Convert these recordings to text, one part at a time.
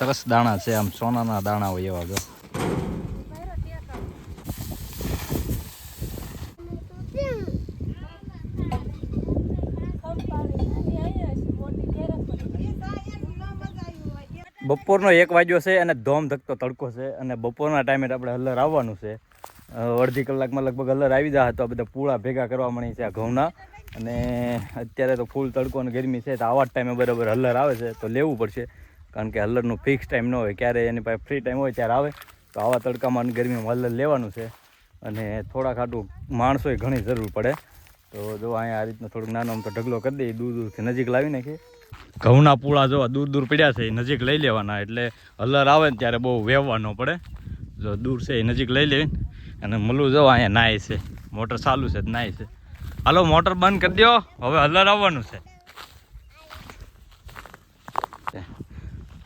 સરસ દાણા છે, આમ સોનાના દાણા હોય એવા. જો બપોરનો 1 વાગ્યો છે અને ધોમ ધકતો તડકો છે અને બપોરના ટાઈમે આપણે હલર આવવાનું છે. અડધી કલાકમાં લગભગ હલર આવી જાય તો આ બધા પૂળા ભેગા કરવા મળી છે આ ઘઉંના. અને અત્યારે તો ફૂલ તડકો અને ગરમી છે, તો આવા જ ટાઈમે બરાબર હલર આવે છે તો લેવું પડશે, કારણ કે હલરનું ફિક્સ ટાઈમ ન હોય, ક્યારે એની પાસે ફ્રી ટાઈમ હોય ત્યારે આવે. તો આવા તડકામાં અને ગરમીમાં હલર લેવાનું છે અને થોડાક આટલું માણસોય ઘણી જરૂર પડે. તો જો અહીંયા આ રીતનો થોડુંક નાનો આમ તો ઢગલો કરી દઈએ, દૂર દૂરથી નજીક લાવી નાખીએ. ઘઉંના પૂળા જો દૂર દૂર પડ્યા છે એ નજીક લઈ લેવાના, એટલે હલર આવે ને ત્યારે બહુ વેવવા ન પડે. જો દૂર છે એ નજીક લઈ લેવી. અને મલું જો અહીંયા નાય છે, મોટર ચાલુ છે નાય છે. હાલો મોટર બંધ કરી દો, હવે હલર આવવાનું છે.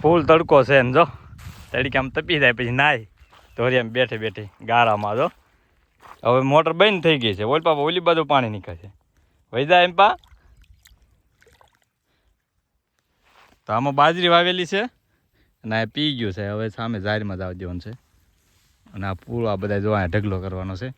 ફૂલ તડકો છે ને જો તડકે આમ તપી જાય પછી નાય ધોરિયામાં બેઠે બેઠે ગારામાં. જો હવે મોટર બંધ થઈ ગઈ છે, ઓલી બાજુ પાણી નીકળે છે, વહી જાય એમ પા. તો આમાં બાજરી વાવેલી છે અને આ પી ગયું છે, હવે સામે ઝારમાં જ આવવા દેવાનું છે. અને આ પૂરો આ બધા જો અહીંયા ઢગલો કરવાનો છે.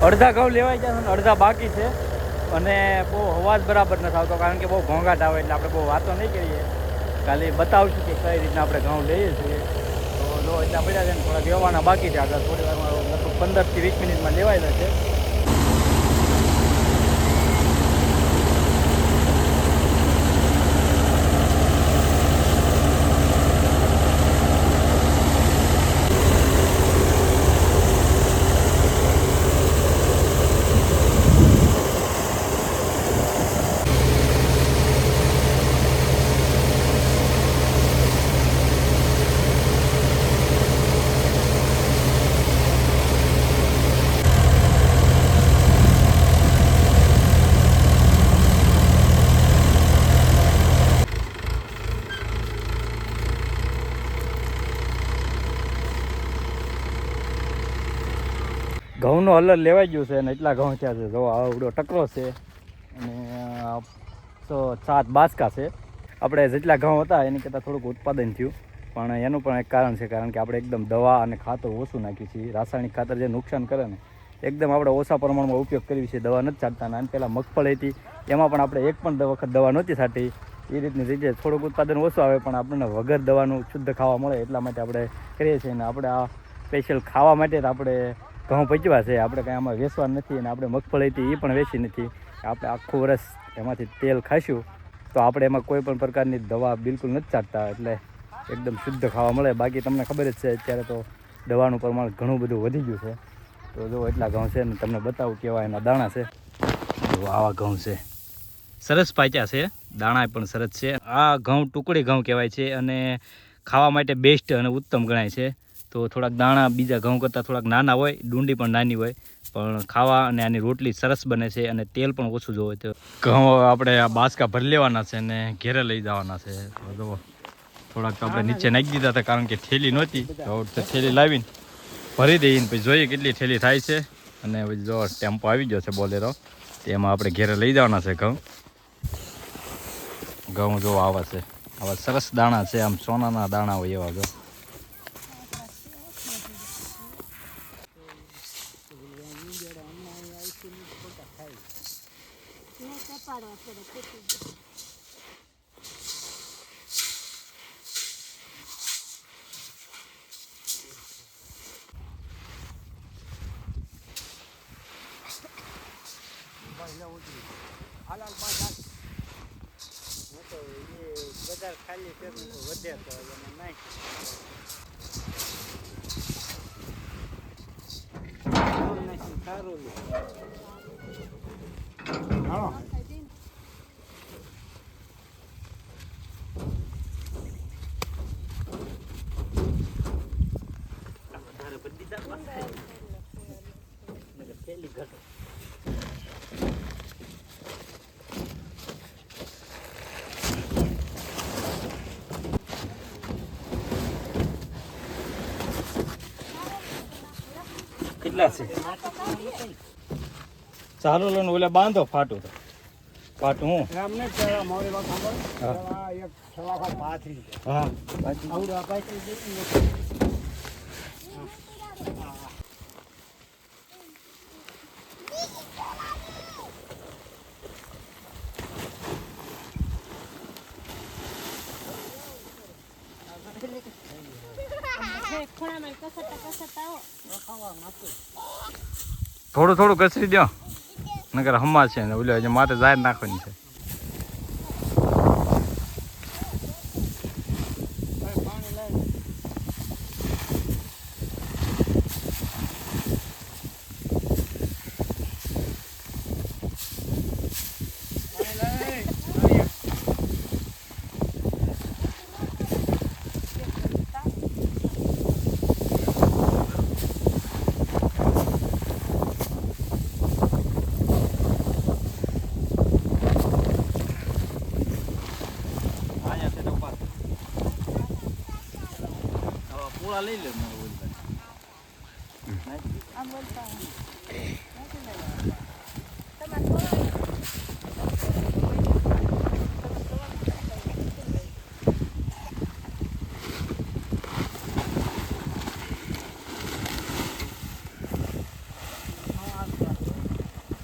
અડધા ઘઉં લેવાઈ જશે ને અડધા બાકી છે અને બહુ અવાજ બરાબર નથી આવતો કારણ કે બહુ ઘોંઘાટ આવે એટલે આપણે બહુ વાતો નહીં કરીએ, ખાલી બતાવશું કે કઈ રીતના આપણે ઘઉં લઈએ છીએ. તો જો એટલા પડ્યા છે ને થોડાક લેવાના બાકી છે, આગળ થોડી વારમાં લગભગ 15 થી 20 મિનિટમાં લેવાઈ જશે. ઘઉંનો હલર લેવાઈ ગયું છે અને એટલા ઘઉં થયા છે. જો આવડો ટકરો છે અને 7 બાસકા છે. આપણે જેટલા ઘઉં હતા એની કરતાં થોડુંક ઉત્પાદન થયું, પણ એનું પણ એક કારણ છે, કારણ કે આપણે એકદમ દવા અને ખાતર ઓછું નાખ્યું છે. રાસાયણિક ખાતર જે નુકસાન કરે ને એકદમ આપણે ઓછા પ્રમાણમાં ઉપયોગ કરીએ છીએ, દવા નથી છાંટતા. અને પહેલાં મગફળી હતી એમાં પણ આપણે એક પણ વખત દવા નહોતી છાંટી. એ રીતની જગ્યાએ થોડુંક ઉત્પાદન ઓછું આવે પણ આપણને વગર દવાનું શુદ્ધ ખાવા મળે એટલા માટે આપણે કરીએ છીએ. અને આપણે આ સ્પેશિયલ ખાવા માટે આપણે ઘઉં પચવા છે, આપણે કાંઈ આમાં વેચવા નથી. અને આપણે મગફળી હતી એ પણ વેચી નથી, આપણે આખું વર્ષ એમાંથી તેલ ખાઈશું. તો આપણે એમાં કોઈ પણ પ્રકારની દવા બિલકુલ નથી છાંટતા, એટલે એકદમ શુદ્ધ ખાવા મળે. બાકી તમને ખબર જ છે અત્યારે તો દવાનું પ્રમાણ ઘણું બધું વધી ગયું છે. તો જો એટલા ઘઉં છે ને તમને બતાવું કેવા એના દાણા છે. આવા ઘઉં છે, સરસ પાચ્યા છે, દાણા પણ સરસ છે. આ ઘઉં ટુકડી ઘઉં કહેવાય છે અને ખાવા માટે બેસ્ટ અને ઉત્તમ ગણાય છે. તો થોડાક દાણા બીજા ઘઉં કરતાં થોડાક નાના હોય, ડુંડી પણ નાની હોય, પણ ખાવા અને આની રોટલી સરસ બને છે અને તેલ પણ ઓછું જોવે. તો ઘઉં આપણે આ બાસકા ભરી લેવાના છે અને ઘેરે લઈ જવાના છે. તો જુઓ થોડાક તો આપણે નીચે નાખી દીધા હતા કારણ કે થેલી નહોતી, તો થેલી લાવીને ભરી દઈને પછી જોઈએ કેટલી થેલી થાય છે. અને પછી જો ટેમ્પો આવી ગયો છે બોલેરો, તેમાં આપણે ઘેરે લઈ જવાના છે ઘઉં. ઘઉં જો આવા છે, આવા સરસ દાણા છે, આમ સોનાના દાણા હોય એવા. જો ખાલી વધે તો સારું. કેટલા છે? ચાલો લો ઓલા બાંધો ફાટું તો ફાટું હું એમને પેલા મોરી વાત સાંભળ. આ એક સવા પાથરી હા બાકી આવડો અપાઈ દે. થોડું થોડું કસરી દો નકર હમા છે ને ઓલો હજી માથે જાહેર નાખવાની છે. લઈ લે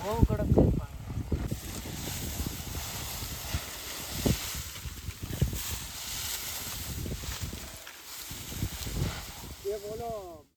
બહુ કડક